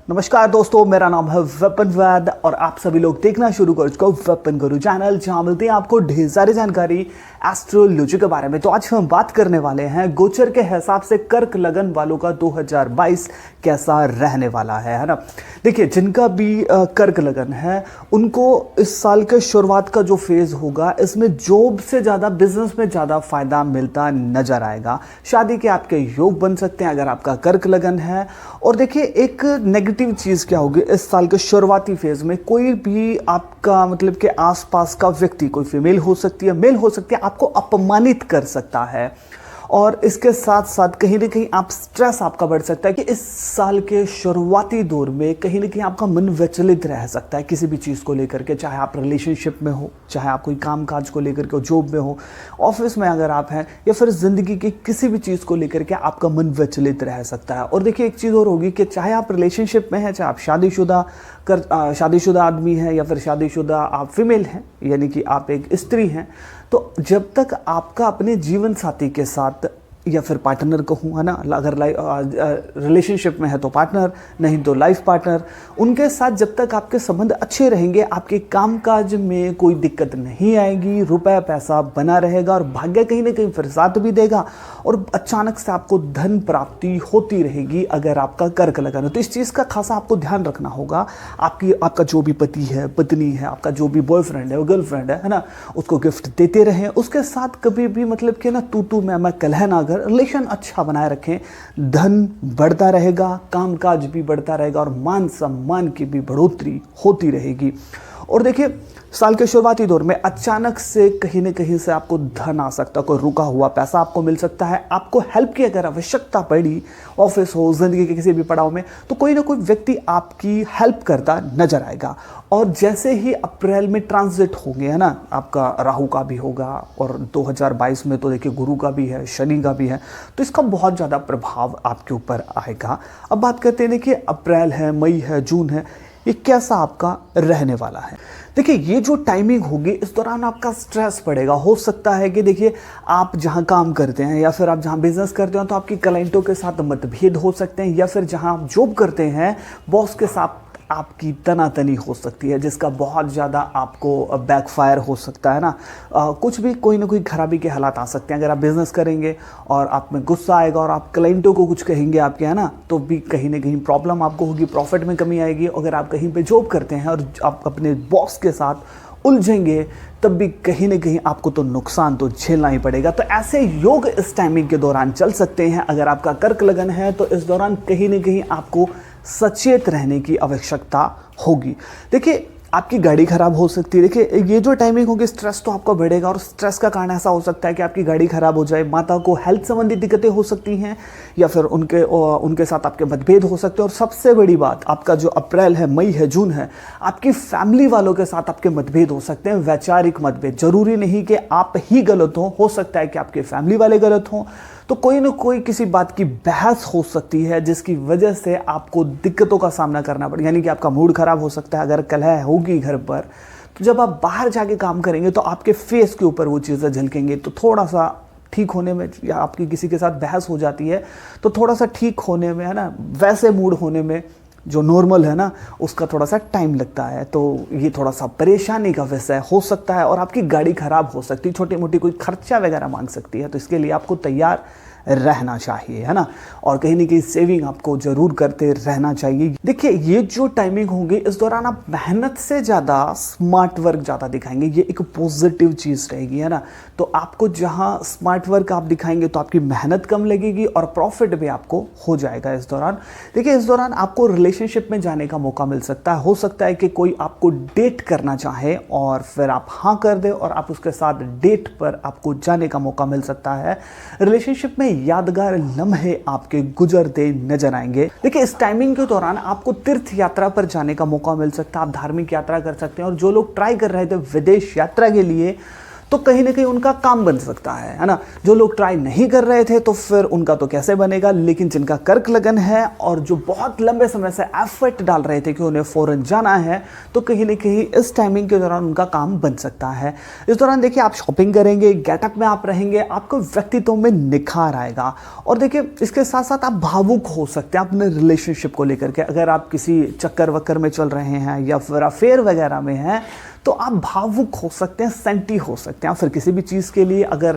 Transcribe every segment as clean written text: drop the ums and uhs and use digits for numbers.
नमस्कार दोस्तों, मेरा नाम है विपिन वैद और आप सभी लोग देखना शुरू कर चुके हो विपिन गुरु चैनल, जहां मिलती है आपको ढेर सारी जानकारी एस्ट्रोलॉजी के बारे में। तो आज हम बात करने वाले हैं गोचर के हिसाब से कर्क लगन वालों का 2022 कैसा रहने वाला है ना। देखिए, जिनका भी कर्क लगन है उनको इस साल के शुरुआत का जो फेज होगा इसमें जॉब से ज़्यादा बिजनेस में ज़्यादा फायदा मिलता नजर आएगा। शादी के आपके योग बन सकते हैं अगर आपका कर्क लगन है। और देखिए, एक नेगेटिव चीज़ क्या होगी इस साल के शुरुआती फेज में, कोई भी आपका मतलब के आसपास का व्यक्ति, कोई फीमेल हो सकती है, मेल हो सकती है, आपको अपमानित कर सकता है। और इसके साथ साथ कहीं ना कहीं आप स्ट्रेस आपका बढ़ सकता है कि इस साल के शुरुआती दौर में कहीं ना कहीं आपका मन विचलित रह सकता है किसी भी चीज़ को लेकर के, चाहे आप रिलेशनशिप में हो, चाहे आप कोई काम काज को लेकर के जॉब में हो, ऑफिस में अगर आप हैं, या फिर ज़िंदगी की किसी भी चीज़ को लेकर के आपका मन विचलित रह सकता है। और देखिए, एक चीज़ और होगी कि चाहे आप रिलेशनशिप में हैं, चाहे आप शादीशुदा आदमी हैं, या फिर शादीशुदा आप फीमेल हैं, यानी कि आप एक स्त्री हैं, तो जब तक आपका अपने जीवन साथी के साथ या फिर पार्टनर कहूँ, है ना, अगर रिलेशनशिप में है तो पार्टनर, नहीं तो लाइफ पार्टनर, उनके साथ जब तक आपके संबंध अच्छे रहेंगे, आपके कामकाज में कोई दिक्कत नहीं आएगी, रुपया पैसा बना रहेगा और भाग्य कहीं ना कहीं फिर साथ भी देगा और अचानक से आपको धन प्राप्ति होती रहेगी अगर आपका कर्क लगन है। तो इस चीज़ का खासा आपको ध्यान रखना होगा। आपका जो भी पति है, पत्नी है, आपका जो भी बॉयफ्रेंड है, गर्लफ्रेंड है ना, उसको गिफ्ट देते रहें। उसके साथ कभी भी मतलब कि ना तू मैं कलह ना कर, रिलेशन अच्छा बनाए रखें। धन बढ़ता रहेगा, कामकाज भी बढ़ता रहेगा और मान सम्मान की भी बढ़ोतरी होती रहेगी। और देखिए, साल के शुरुआती दौर में अचानक से कहीं न कहीं से आपको धन आ सकता है, कोई रुका हुआ पैसा आपको मिल सकता है। आपको हेल्प की अगर आवश्यकता पड़ी, ऑफिस हो, जिंदगी के किसी भी पड़ाव में, तो कोई ना कोई व्यक्ति आपकी हेल्प करता नजर आएगा। और जैसे ही अप्रैल में ट्रांजिट होंगे, है ना, आपका राहु का भी होगा और 2022 में तो देखिए गुरु का भी है, शनि का भी है, तो इसका बहुत ज़्यादा प्रभाव आपके ऊपर आएगा। अब बात करते हैं, देखिए अप्रैल है, मई है, जून है, ये कैसा आपका रहने वाला है। देखिए, ये जो टाइमिंग होगी इस दौरान आपका स्ट्रेस पड़ेगा। हो सकता है कि देखिए, आप जहाँ काम करते हैं या फिर आप जहाँ बिजनेस करते हो तो आपकी क्लाइंटों के साथ मतभेद हो सकते हैं, या फिर जहाँ आप जॉब करते हैं बॉस के साथ आपकी तनातनी हो सकती है, जिसका बहुत ज़्यादा आपको बैकफायर हो सकता है ना। कुछ भी कोई ना कोई खराबी के हालात आ सकते हैं अगर आप बिज़नेस करेंगे और आप में गुस्सा आएगा और आप क्लाइंटों को कुछ कहेंगे आपके, है ना, तो भी कहीं ना कहीं प्रॉब्लम आपको होगी, प्रॉफिट में कमी आएगी। अगर आप कहीं पे जॉब करते हैं और आप अपने बॉस के साथ उलझेंगे तब भी कहीं ना कहीं आपको तो नुकसान तो झेलना ही पड़ेगा। तो ऐसे योग इस टाइमिंग के दौरान चल सकते हैं। अगर आपका कर्क लगन है तो इस दौरान कहीं ना कहीं आपको सचेत रहने की आवश्यकता होगी। देखिए, आपकी गाड़ी खराब हो सकती है। देखिए, ये जो टाइमिंग होगी स्ट्रेस तो आपका बढ़ेगा और स्ट्रेस का कारण ऐसा हो सकता है कि आपकी गाड़ी खराब हो जाए, माता को हेल्थ संबंधी दिक्कतें हो सकती हैं, या फिर उनके साथ आपके मतभेद हो सकते हैं। और सबसे बड़ी बात, आपका जो अप्रैल है, मई है, जून है, आपकी फैमिली वालों के साथ आपके मतभेद हो सकते हैं, वैचारिक मतभेद। जरूरी नहीं कि आप ही गलत हो सकता है कि आपके फैमिली वाले गलत हों। तो कोई ना कोई किसी बात की बहस हो सकती है जिसकी वजह से आपको दिक्कतों का सामना करना पड़े, यानी कि आपका मूड खराब हो सकता है। अगर कलह होगी घर पर, तो जब आप बाहर जाके काम करेंगे तो आपके फेस के ऊपर वो चीज़ें झलकेंगे, तो थोड़ा सा ठीक होने में, या आपकी किसी के साथ बहस हो जाती है तो थोड़ा सा ठीक होने में, है ना, वैसे मूड होने में जो नॉर्मल है ना, उसका थोड़ा सा टाइम लगता है। तो ये थोड़ा सा परेशानी का विषय हो सकता है और आपकी गाड़ी खराब हो सकती है, छोटी मोटी कोई खर्चा वगैरह मांग सकती है। तो इसके लिए आपको तैयार रहना चाहिए, है ना, और कहीं ना कहीं सेविंग आपको जरूर करते रहना चाहिए। देखिए, ये जो टाइमिंग होगी इस दौरान आप मेहनत से ज़्यादा स्मार्ट वर्क ज़्यादा दिखाएंगे, ये एक पॉजिटिव चीज़ रहेगी, है ना। तो आपको जहाँ स्मार्ट वर्क आप दिखाएंगे तो आपकी मेहनत कम लगेगी और प्रॉफिट भी आपको हो जाएगा इस दौरान। देखिए, इस दौरान आपको रिलेशनशिप में जाने का मौका मिल सकता है। हो सकता है कि कोई आपको डेट करना चाहे और फिर आप हाँ कर दे और आप उसके साथ डेट पर आपको जाने का मौका मिल सकता है। रिलेशनशिप में यादगार लम्हे आपके गुजरते नजर आएंगे। देखिए, इस टाइमिंग के दौरान आपको तीर्थ यात्रा पर जाने का मौका मिल सकता है, आप धार्मिक यात्रा कर सकते हैं। और जो लोग ट्राई कर रहे थे विदेश यात्रा के लिए, तो कहीं ना कहीं उनका काम बन सकता है ना। जो लोग ट्राई नहीं कर रहे थे तो फिर उनका तो कैसे बनेगा, लेकिन जिनका कर्क लगन है और जो बहुत लंबे समय से एफर्ट डाल रहे थे कि उन्हें फॉरेन जाना है, तो कहीं ना कहीं इस टाइमिंग के दौरान उनका काम बन सकता है। इस दौरान देखिए आप शॉपिंग करेंगे, गेटअप में आप रहेंगे, आपको व्यक्तित्व में निखार आएगा। और देखिए इसके साथ साथ आप भावुक हो सकते हैं अपने रिलेशनशिप को लेकर के। अगर आप किसी चक्कर वक्कर में चल रहे हैं या फिर अफेयर वगैरह में हैं तो आप भावुक हो सकते हैं, सेंटी हो सकते हैं। फिर किसी भी चीज़ के लिए अगर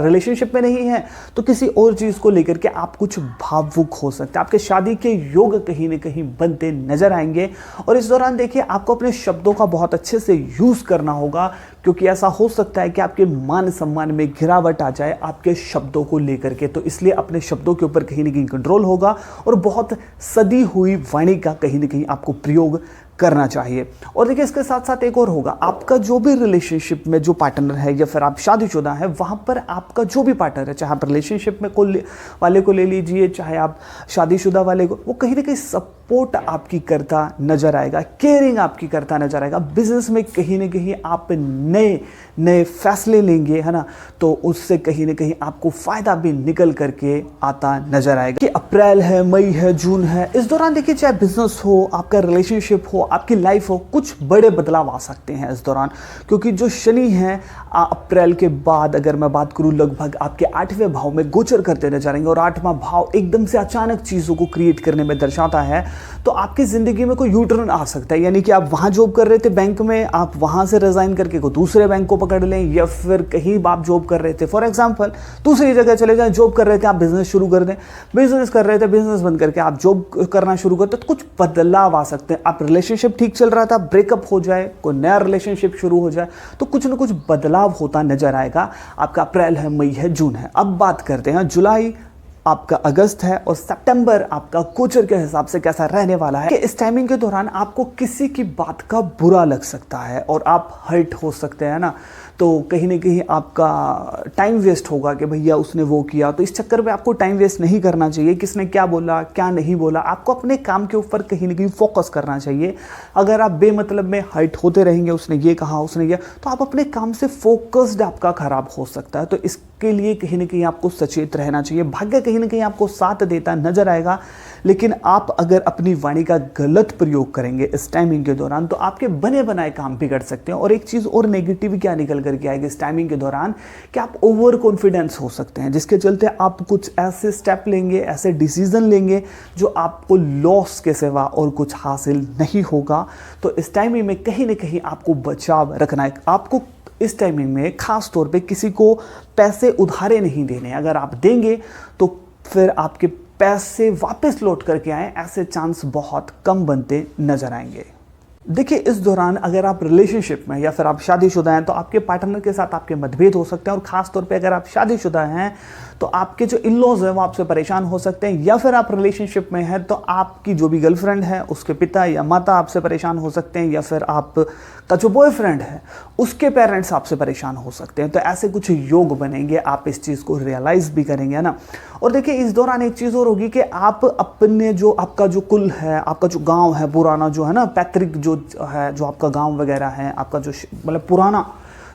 रिलेशनशिप में नहीं है तो किसी और चीज़ को लेकर के आप कुछ भावुक हो सकते हैं। आपके शादी के योग कहीं ना कहीं बनते नजर आएंगे। और इस दौरान देखिए आपको अपने शब्दों का बहुत अच्छे से यूज़ करना होगा, क्योंकि ऐसा हो सकता है कि आपके मान सम्मान में गिरावट आ जाए आपके शब्दों को लेकर के। तो इसलिए अपने शब्दों के ऊपर कहीं ना कहीं कंट्रोल होगा और बहुत सदी हुई वाणी का कहीं ना कहीं आपको प्रयोग करना चाहिए। और देखिए इसके साथ साथ एक और होगा, आपका जो भी रिलेशनशिप में जो पार्टनर है या फिर आप शादीशुदा है, वहाँ पर आपका जो भी पार्टनर है, चाहे आप रिलेशनशिप में वाले को ले लीजिए, चाहे आप शादीशुदा वाले को, वो कहीं ना कहीं सपोर्ट आपकी करता नजर आएगा, केयरिंग आपकी करता नजर आएगा। बिजनेस में कहीं ना कहीं आप नए नए फैसले लेंगे, है ना, तो उससे कहीं ना कहीं आपको फायदा भी निकल करके आता नजर आएगा। कि अप्रैल है, मई है, जून है, इस दौरान देखिए चाहे बिजनेस हो, आपका रिलेशनशिप हो, आपकी लाइफ हो, कुछ बड़े बदलाव आ सकते हैं इस दौरान। क्योंकि जो शनि है अप्रैल के बाद अगर मैं बात करूं, लगभग आपके 8वें भाव में गोचर करते नजर आएंगे। और 8वां भाव एकदम से अचानक चीज़ों को क्रिएट करने में दर्शाता है। तो आपकी ज़िंदगी में कोई यूटर्न आ सकता है, यानी कि आप वहाँ जॉब कर रहे थे बैंक में, आप वहाँ से रिज़ाइन करके कोई दूसरे बैंक को पकड़ लें, या फिर कहीं आप जॉब कर रहे थे, फॉर एग्जाम्पल दूसरी जगह चले जाएं, जॉब कर रहे थे आप बिजनेस शुरू कर दें, बिजनेस कर रहे थे बिजनेस बंद करके आप जॉब करना शुरू करते, तो कुछ बदलाव आ सकते हैं। आप रिलेशनशिप ठीक चल रहा था, ब्रेकअप हो जाए, कोई नया रिलेशनशिप शुरू हो जाए, तो कुछ ना कुछ बदलाव होता नजर आएगा। आपका अप्रैल है, मई है, जून है। अब बात करते हैं जुलाई, आपका अगस्त है, और सितंबर आपका गोचर के हिसाब से कैसा रहने वाला है। कि इस टाइमिंग के दौरान आपको किसी की बात का बुरा लग सकता है और आप हर्ट हो सकते हैं ना। तो कहीं ना कहीं आपका टाइम वेस्ट होगा कि भैया उसने वो किया, तो इस चक्कर में आपको टाइम वेस्ट नहीं करना चाहिए। किसने क्या बोला, क्या नहीं बोला, आपको अपने काम के ऊपर कहीं ना कहीं फोकस करना चाहिए। अगर आप बेमतलब में हर्ट होते रहेंगे, उसने ये कहा, उसने ये, तो आप अपने काम से फोकस्ड आपका खराब हो सकता है। तो इसके लिए कहीं ना कहीं आपको सचेत रहना चाहिए। भाग्य कहीं ना कहीं आपको साथ देता नजर आएगा, लेकिन आप अगर अपनी वाणी का गलत प्रयोग करेंगे इस टाइमिंग के दौरान, तो आपके बने बनाए काम बिगड़ सकते हैं। और एक चीज़ और नेगेटिव क्या निकल करके आएगी इस टाइमिंग के दौरान, कि आप ओवर कॉन्फिडेंस हो सकते हैं, जिसके चलते आप कुछ ऐसे स्टेप लेंगे, ऐसे डिसीजन लेंगे जो आपको लॉस के सिवा और कुछ हासिल नहीं होगा। तो इस टाइमिंग में कहीं ना कहीं आपको बचाव रखना है। आपको इस टाइमिंग में खास तौर पे किसी को पैसे उधारे नहीं देने। अगर आप देंगे तो फिर आपके पैसे वापस लौट करके आए, ऐसे चांस बहुत कम बनते नजर आएंगे। देखिए इस दौरान अगर आप रिलेशनशिप में या फिर आप शादीशुदा हैं, तो आपके पार्टनर के साथ आपके मतभेद हो सकते हैं। और खास तौर पे अगर आप शादीशुदा हैं तो आपके जो इन-लॉज हैं वो आपसे परेशान हो सकते हैं। या फिर आप रिलेशनशिप में हैं तो आपकी जो भी गर्लफ्रेंड है उसके पिता या माता आपसे परेशान हो सकते हैं। या फिर आपका जो बॉयफ्रेंड है उसके पेरेंट्स आपसे परेशान हो सकते हैं। तो ऐसे कुछ योग बनेंगे, आप इस चीज़ को रियलाइज़ भी करेंगे ना। और देखिए इस दौरान एक चीज़ और होगी कि आप अपने जो आपका जो कुल है, आपका जो गांव है पुराना, जो है ना पैतृक जो है, जो आपका गांव वगैरह है, आपका जो मतलब पुराना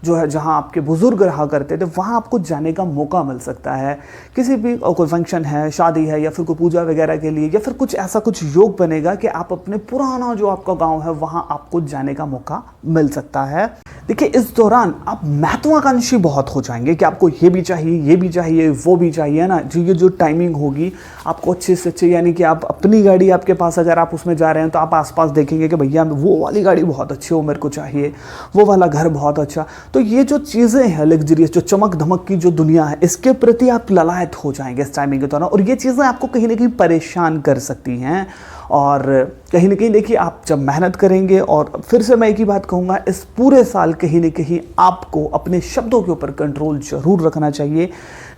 जो है जहाँ आपके बुजुर्ग रहा करते थे, वहाँ आपको जाने का मौका मिल सकता है। किसी भी कोई फंक्शन है, शादी है, या फिर कोई पूजा वगैरह के लिए, या फिर कुछ ऐसा कुछ योग बनेगा कि आप अपने पुराना जो आपका गांव है वहाँ आपको जाने का मौका मिल सकता है। देखिए इस दौरान आप महत्वाकांक्षी बहुत हो जाएंगे कि आपको ये भी चाहिए, ये भी चाहिए, वो भी चाहिए ना। जो ये जो टाइमिंग होगी आपको अच्छे से अच्छे, यानी कि आप अपनी गाड़ी आपके पास अगर आप उसमें जा रहे हैं तो आप आसपास देखेंगे कि भैया वो वाली गाड़ी बहुत अच्छी हो, मेरे को चाहिए, वो वाला घर बहुत अच्छा। तो ये जो चीज़ें हैं लग्जरियस, जो चमक धमक की जो दुनिया है, इसके प्रति आप ललायत हो जाएंगे इस टाइमिंग के दौरान। और ये चीज़ें आपको कहीं ना कहीं परेशान कर सकती हैं। और कहीं ना कहीं देखिए आप जब मेहनत करेंगे, और फिर से मैं एक ही बात कहूँगा, इस पूरे साल कहीं ना कहीं आपको अपने शब्दों के ऊपर कंट्रोल जरूर रखना चाहिए,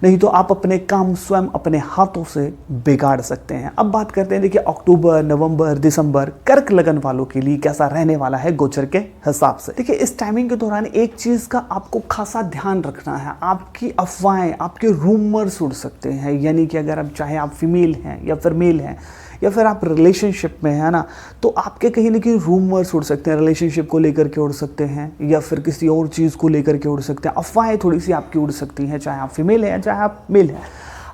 नहीं तो आप अपने काम स्वयं अपने हाथों से बिगाड़ सकते हैं। अब बात करते हैं देखिए अक्टूबर, नवंबर, दिसंबर कर्क लगन वालों के लिए कैसा रहने वाला है गोचर के हिसाब से। देखिए इस टाइमिंग के दौरान एक चीज़ का आपको खासा ध्यान रखना है, आपकी अफवाहें, आपके रूमर्स उड़ सकते हैं। यानी कि अगर आप चाहे आप फीमेल हैं या फिर मेल हैं, या फिर आप रिलेशनशिप में है ना, तो आपके कहीं ना कहीं रूमर्स उड़ सकते हैं, रिलेशनशिप को लेकर के उड़ सकते हैं या फिर किसी और चीज़ को लेकर के उड़ सकते हैं, अफवाहें थोड़ी सी आपकी उड़ सकती हैं, चाहे आप फीमेल हैं चाहे आप मेल हैं।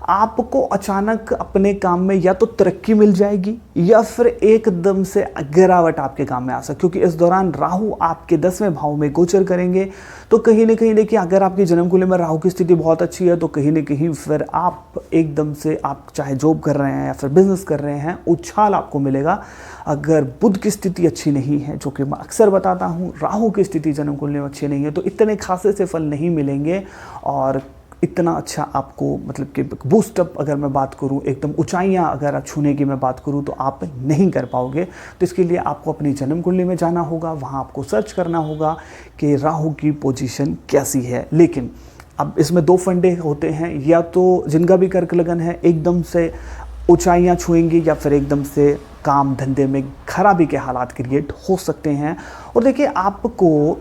आपको अचानक अपने काम में या तो तरक्की मिल जाएगी या फिर एकदम से गिरावट आपके काम में आ सकती, क्योंकि इस दौरान राहु आपके 10वें भाव में गोचर करेंगे। तो कहीं ना कहीं देखिए, अगर आपकी जन्म कुंडली में राहु की स्थिति बहुत अच्छी है तो कहीं ना कहीं फिर आप एकदम से, आप चाहे जॉब कर रहे हैं या फिर बिजनेस कर रहे हैं, उछाल आपको मिलेगा। अगर बुध की स्थिति अच्छी नहीं है, जो कि मैं अक्सर बताता हूँ, राहु की स्थिति जन्म कुंडली में अच्छी नहीं है, तो इतने खासे से फल नहीं मिलेंगे और इतना अच्छा आपको, मतलब कि बूस्टअप अगर मैं बात करूं, एकदम ऊंचाइयां अगर आप छूने की मैं बात करूं तो आप नहीं कर पाओगे। तो इसके लिए आपको अपनी जन्म कुंडली में जाना होगा, वहां आपको सर्च करना होगा कि राहु की पोजीशन कैसी है। लेकिन अब इसमें 2 फंडे होते हैं, या तो जिनका भी कर्क लगन है एकदम से ऊंचाइयां छुएंगी या फिर एकदम से काम धंधे में खराबी के हालात क्रिएट हो सकते हैं। और देखिए, आपको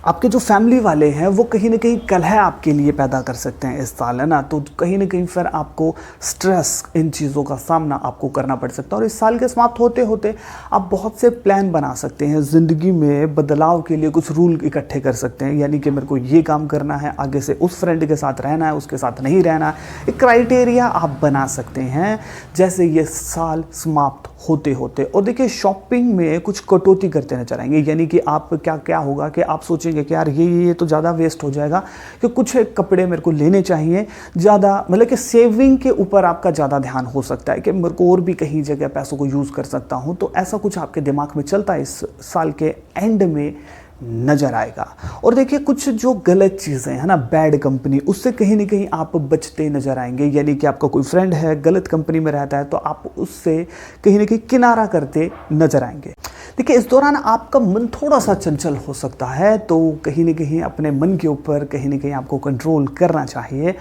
आपके जो फैमिली वाले हैं वो कहीं ना कहीं कलह आपके लिए पैदा कर सकते हैं इस साल, है ना। तो कहीं ना कहीं फिर आपको स्ट्रेस, इन चीज़ों का सामना आपको करना पड़ सकता है। और इस साल के समाप्त होते होते आप बहुत से प्लान बना सकते हैं, ज़िंदगी में बदलाव के लिए कुछ रूल इकट्ठे कर सकते हैं, यानी कि मेरे को ये काम करना है, आगे से उस फ्रेंड के साथ रहना है, उसके साथ नहीं रहना है, एक क्राइटेरिया आप बना सकते हैं जैसे ये साल समाप्त होते होते। और देखिए, शॉपिंग में कुछ कटौती करते नजर आएंगे, यानी कि आप क्या होगा कि आप सोचेंगे कि यार ये तो ज़्यादा वेस्ट हो जाएगा, कि कुछ कपड़े मेरे को लेने चाहिए ज़्यादा, मतलब कि सेविंग के ऊपर आपका ज़्यादा ध्यान हो सकता है कि मेरे को और भी कहीं जगह पैसों को यूज़ कर सकता हूँ। तो ऐसा कुछ आपके दिमाग में चलता है, इस साल के एंड में नजर आएगा। और देखिए, कुछ जो गलत चीज़ें हैं ना, बैड कंपनी, उससे कहीं ना कहीं आप बचते नजर आएंगे, यानी कि आपका कोई फ्रेंड है गलत कंपनी में रहता है तो आप उससे कहीं ना कहीं किनारा करते नजर आएंगे। देखिए, इस दौरान आपका मन थोड़ा सा चंचल हो सकता है, तो कहीं ना कहीं अपने मन के ऊपर कहीं ना कहीं आपको कंट्रोल करना चाहिए।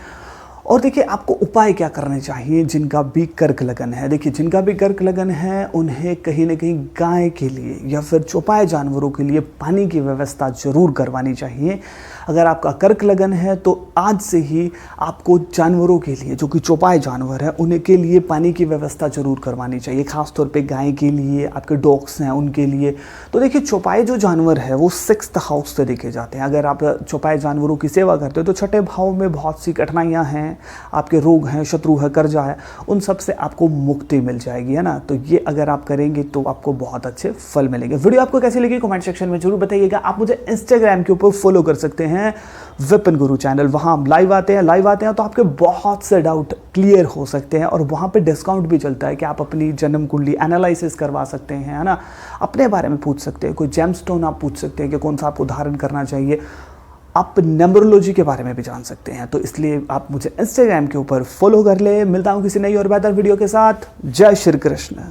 और देखिए, आपको उपाय क्या करने चाहिए जिनका भी कर्क लगन है। देखिए, जिनका भी कर्क लगन है उन्हें कहीं ना कहीं गाय के लिए या फिर चौपाए जानवरों के लिए पानी की व्यवस्था जरूर करवानी चाहिए। अगर आपका कर्क लगन है तो आज से ही आपको जानवरों के लिए, जो कि चौपाए जानवर है, उनके लिए पानी की व्यवस्था जरूर करवानी चाहिए, खासतौर पे गाय के लिए, आपके डॉग्स हैं उनके लिए। तो देखिए, चौपाए जो जानवर है वो 6th हाउस से देखे जाते हैं। अगर आप चौपाए जानवरों की सेवा करते हो तो 6ठे भाव में बहुत सी कठिनाइयाँ हैं, आपके रोग हैं, शत्रु है, कर्जा है, उन सब से आपको मुक्ति मिल जाएगी, है ना। तो ये अगर आप करेंगे तो आपको बहुत अच्छे फल मिलेंगे। वीडियो आपको कैसी लगी कमेंट सेक्शन में जरूर बताइएगा। आप मुझे इंस्टाग्राम के ऊपर फॉलो कर सकते हैं, विपिन गुरु चैनल, वहां हम लाइव आते हैं तो आपके बहुत से डाउट क्लियर हो सकते हैं। और वहां पे डिस्काउंट भी चलता है कि आप अपनी जन्म कुंडली एनालिसिस करवा सकते हैं, है ना, अपने बारे में पूछ सकते हैं, कोई जेमस्टोन आप पूछ सकते हैं कि कौन सा आपको धारण करना चाहिए, आप न्यूमरोलॉजी के बारे में भी जान सकते हैं। तो इसलिए आप मुझे इंस्टाग्राम के ऊपर फॉलो कर ले। मिलता हूं किसी नई और बेहतर वीडियो के साथ। जय श्री कृष्ण।